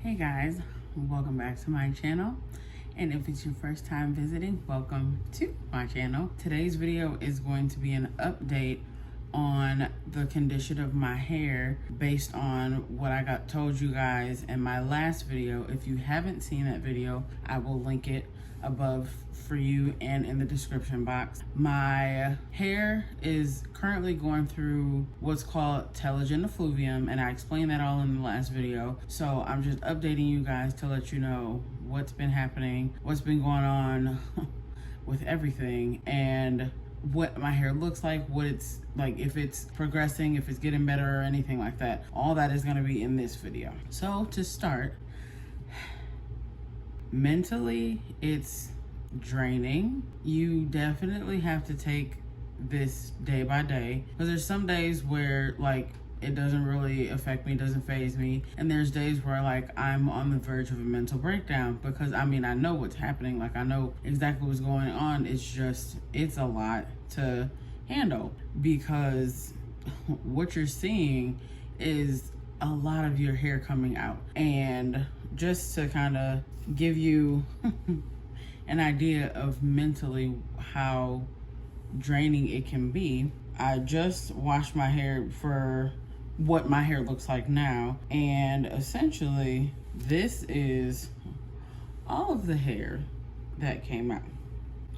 Hey guys, welcome back to my channel. And if it's your first time visiting, welcome to my channel. Today's video is going to be an update on the condition of my hair based on what I told you guys in my last video. If you haven't seen that video, I will link it above for you and in the description box. My hair is currently going through what's called Telogen Effluvium, and I explained that all in the last video. So I'm just updating you guys to let you know what's been happening, what's been going on with everything, and what my hair looks like, what it's like, if it's progressing, if it's getting better or anything like that. All that is going to be in this video. So to start, mentally, it's draining. You definitely have to take this day by day, because there's some days where like it doesn't really affect me, doesn't faze me, and there's days where like I'm on the verge of a mental breakdown, because I mean, I know what's happening, like I know exactly what's going on. It's a lot to handle, because what you're seeing is a lot of your hair coming out. And just to kind of give you an idea of mentally how draining it can be, I just washed my hair for what my hair looks like now, and essentially this is all of the hair that came out.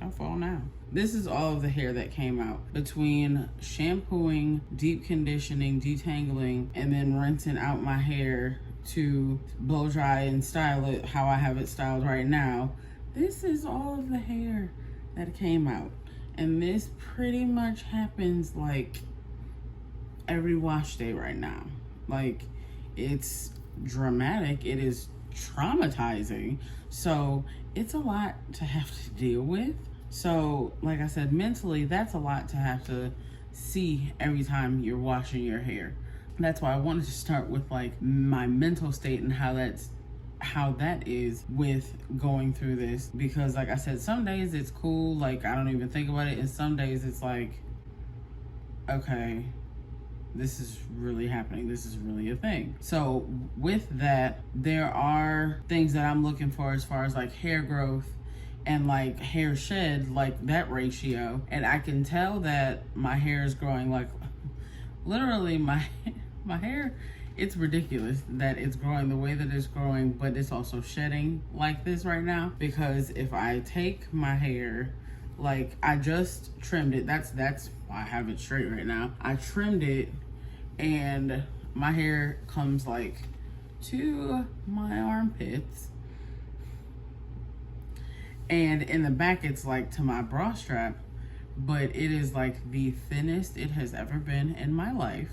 I'll fall now. This is all of the hair that came out between shampooing, deep conditioning, detangling, and then rinsing out my hair to blow dry and style it how I have it styled right now. This is all of the hair that came out. And this pretty much happens like every wash day right now. Like, it's dramatic, it is traumatizing. So it's a lot to have to deal with. So like I said, mentally, that's a lot to have to see every time you're washing your hair. That's why I wanted to start with like my mental state and how that is with going through this, because like I said, some days it's cool, like I don't even think about it, and some days it's like, okay, this is really happening, this is really a thing. So with that, there are things that I'm looking for as far as like hair growth and like hair shed, like that ratio, and I can tell that my hair is growing, like literally my hair, it's ridiculous that it's growing the way that it's growing, but it's also shedding like this right now. Because if I take my hair, like I just trimmed it, that's why I have it straight right now. I trimmed it and my hair comes like to my armpits, and in the back it's like to my bra strap, but it is like the thinnest it has ever been in my life.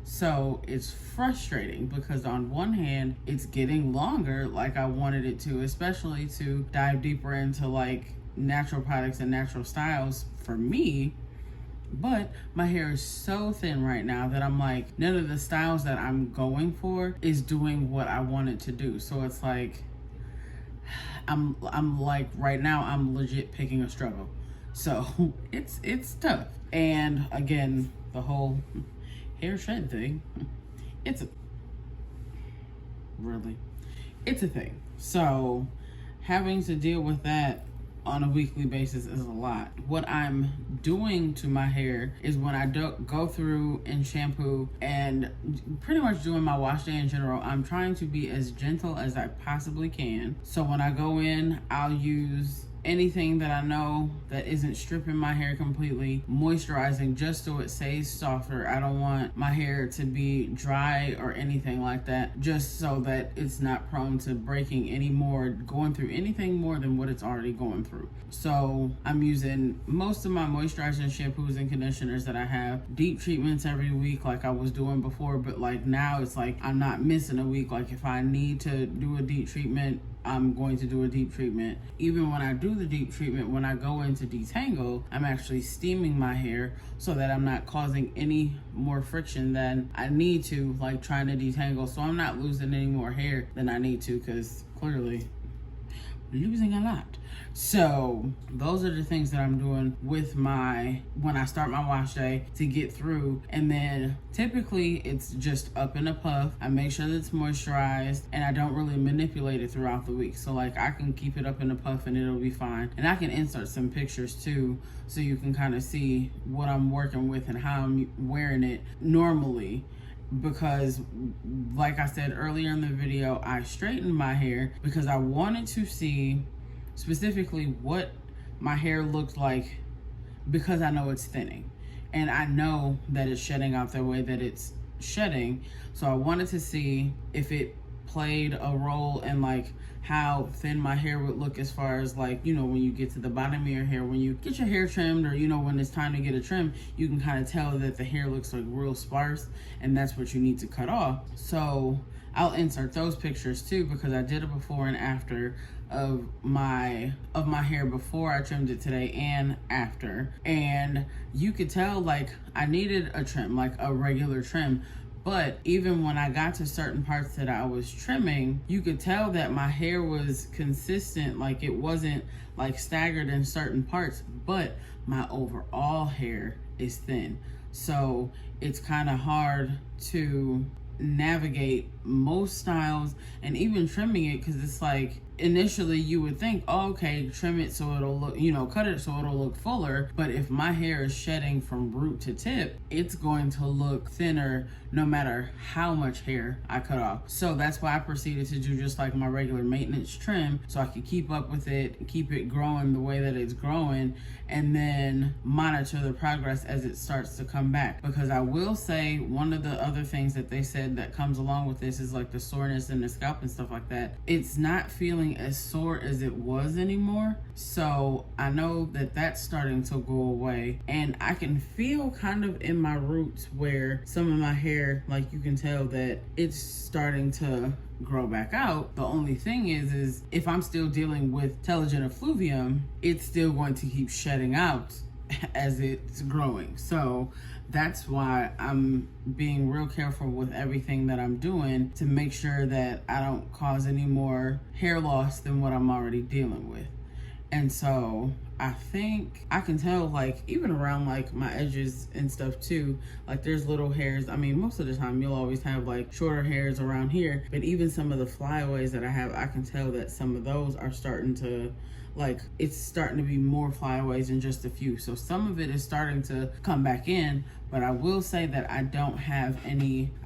So it's frustrating, because on one hand, it's getting longer like I wanted it to, especially to dive deeper into like natural products and natural styles for me. But my hair is so thin right now that I'm like, none of the styles that I'm going for is doing what I want it to do. So it's like, I'm like, right now I'm legit picking a struggle. So it's tough. And again, the whole hair shed thing, it's a thing. So having to deal with that on a weekly basis is a lot. What I'm doing to my hair is, when I go through and shampoo and pretty much doing my wash day in general, I'm trying to be as gentle as I possibly can. So when I go in, I'll use anything that I know that isn't stripping my hair completely, moisturizing just so it stays softer. I don't want my hair to be dry or anything like that, just so that it's not prone to breaking anymore, going through anything more than what it's already going through. So I'm using most of my moisturizing shampoos and conditioners that I have, deep treatments every week like I was doing before, but like now it's like I'm not missing a week. Like if I need to do a deep treatment, I'm going to do a deep treatment. Even when I do the deep treatment, when I go in to detangle, I'm actually steaming my hair so that I'm not causing any more friction than I need to, like trying to detangle. So I'm not losing any more hair than I need to, because clearly losing a lot. So those are the things that I'm doing with when I start my wash day to get through. And then typically it's just up in a puff. I make sure that it's moisturized and I don't really manipulate it throughout the week. So like I can keep it up in a puff and it'll be fine. And I can insert some pictures too, so you can kind of see what I'm working with and how I'm wearing it normally. Because like I said earlier in the video, I straightened my hair because I wanted to see specifically what my hair looked like, because I know it's thinning and I know that it's shedding out the way that it's shedding. So I wanted to see if it played a role in like how thin my hair would look, as far as like, you know, when you get to the bottom of your hair, when you get your hair trimmed, or you know, when it's time to get a trim, you can kind of tell that the hair looks like real sparse, and that's what you need to cut off. So I'll insert those pictures too, because I did a before and after of my hair before I trimmed it today and after, and you could tell like I needed a trim, like a regular trim. But even when I got to certain parts that I was trimming, you could tell that my hair was consistent. Like it wasn't like staggered in certain parts, but my overall hair is thin. So it's kind of hard to navigate most styles and even trimming it, because it's like initially you would think, oh, okay, trim it so it'll look, you know, cut it so it'll look fuller. But if my hair is shedding from root to tip, it's going to look thinner no matter how much hair I cut off. So that's why I proceeded to do just like my regular maintenance trim, so I could keep up with it, keep it growing the way that it's growing, and then monitor the progress as it starts to come back. Because I will say, one of the other things that they said that comes along with this is like the soreness in the scalp and stuff like that. It's not feeling as sore as it was anymore. So I know that that's starting to go away, and I can feel kind of in my roots where some of my hair, like you can tell that it's starting to grow back out. The only thing is if I'm still dealing with Telogen Effluvium, it's still going to keep shedding out as it's growing. So that's why I'm being real careful with everything that I'm doing, to make sure that I don't cause any more hair loss than what I'm already dealing with. And so I think I can tell, like even around like my edges and stuff too, like there's little hairs. I mean, most of the time you'll always have like shorter hairs around here, but even some of the flyaways that I have, I can tell that some of those are starting to, like, it's starting to be more flyaways than just a few. So some of it is starting to come back in, but I will say that I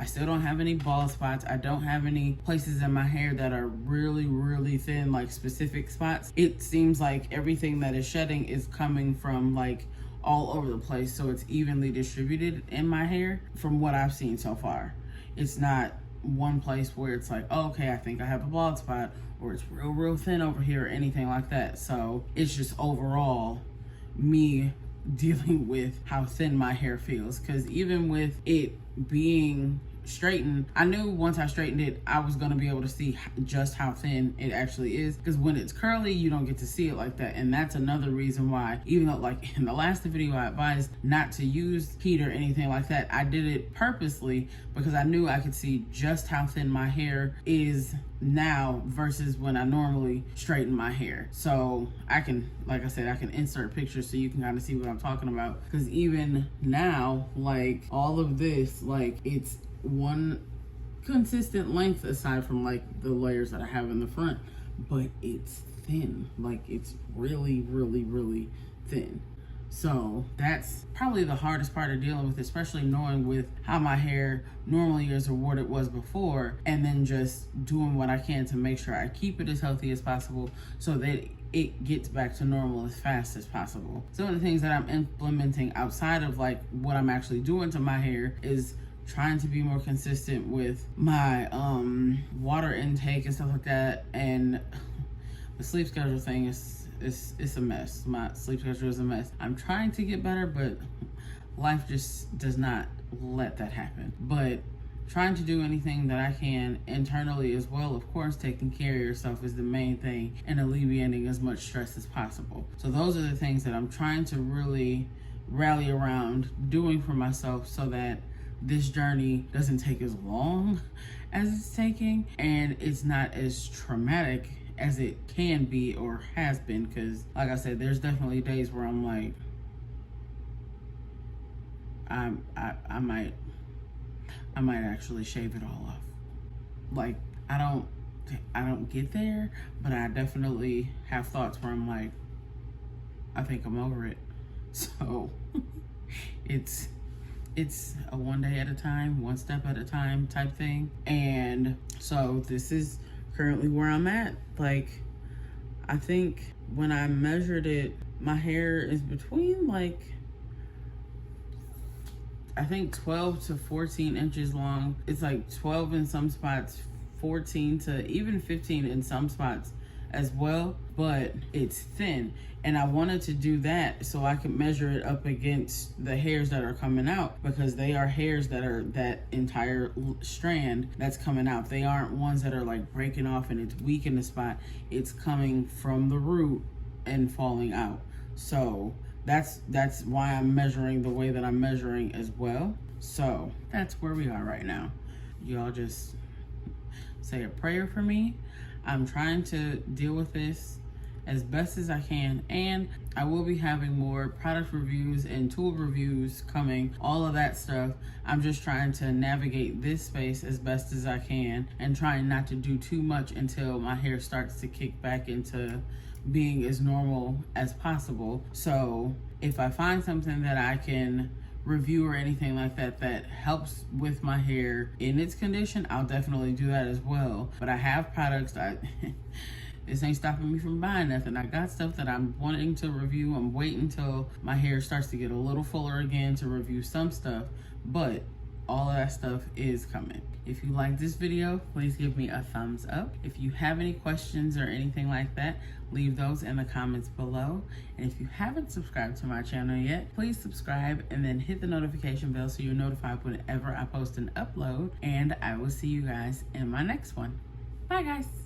still don't have any bald spots. I don't have any places in my hair that are really, really thin, like specific spots. It seems like everything that is shedding is coming from like all over the place. So it's evenly distributed in my hair from what I've seen so far. It's not one place where it's like, oh, okay, I think I have a bald spot, or it's real thin over here, or anything like that. So it's just overall me dealing with how thin my hair feels. Because even with it being straightened, I knew once I straightened it, I was going to be able to see just how thin it actually is. Because when it's curly, you don't get to see it like that. And that's another reason why, even though like in the last video I advised not to use heat or anything like that, I did it purposely because I knew I could see just how thin my hair is now versus when I normally straighten my hair. So I can, like I said, I can insert pictures so you can kind of see what I'm talking about. Because even now, like all of this, like it's one consistent length aside from like the layers that I have in the front, but it's thin. Like it's really thin. So that's probably the hardest part of dealing with, especially knowing with how my hair normally is or what it was before, and then just doing what I can to make sure I keep it as healthy as possible so that it gets back to normal as fast as possible. Some of the things that I'm implementing outside of like what I'm actually doing to my hair is trying to be more consistent with my water intake and stuff like that. And the sleep schedule thing is it's a mess. My sleep schedule is a mess. I'm trying to get better, but life just does not let that happen. But trying to do anything that I can internally as well. Of course, taking care of yourself is the main thing, and alleviating as much stress as possible. So those are the things that I'm trying to really rally around doing for myself, so that this journey doesn't take as long as it's taking, and it's not as traumatic as it can be or has been, because like I said, there's definitely days where I'm like, I might actually shave it all off. Like, I don't get there, but I definitely have thoughts where I'm like, I think I'm over it. So it's a one day at a time, one step at a time type thing. And so this is currently where I'm at. Like, I think when I measured it, my hair is between like, I think 12 to 14 inches long. It's like 12 in some spots, 14 to even 15 in some spots as well, but it's thin. And I wanted to do that so I could measure it up against the hairs that are coming out, because they are hairs that are that entire strand that's coming out. They aren't ones that are like breaking off and it's weak in the spot. It's coming from the root and falling out. So that's why I'm measuring the way that I'm measuring as well. So that's where we are right now. Y'all just say a prayer for me. I'm trying to deal with this as best as I can, and I will be having more product reviews and tool reviews coming, all of that stuff. I'm just trying to navigate this space as best as I can and trying not to do too much until my hair starts to kick back into being as normal as possible. So if I find something that I can review or anything like that that helps with my hair in its condition, I'll definitely do that as well. But I have products that this ain't stopping me from buying nothing. I got stuff that I'm wanting to review. I'm waiting until my hair starts to get a little fuller again to review some stuff, but all of that stuff is coming. If you like this video, please give me a thumbs up. If you have any questions or anything like that, leave those in the comments below. And if you haven't subscribed to my channel yet, please subscribe and then hit the notification bell so you're notified whenever I post an upload. And I will see you guys in my next one. Bye guys.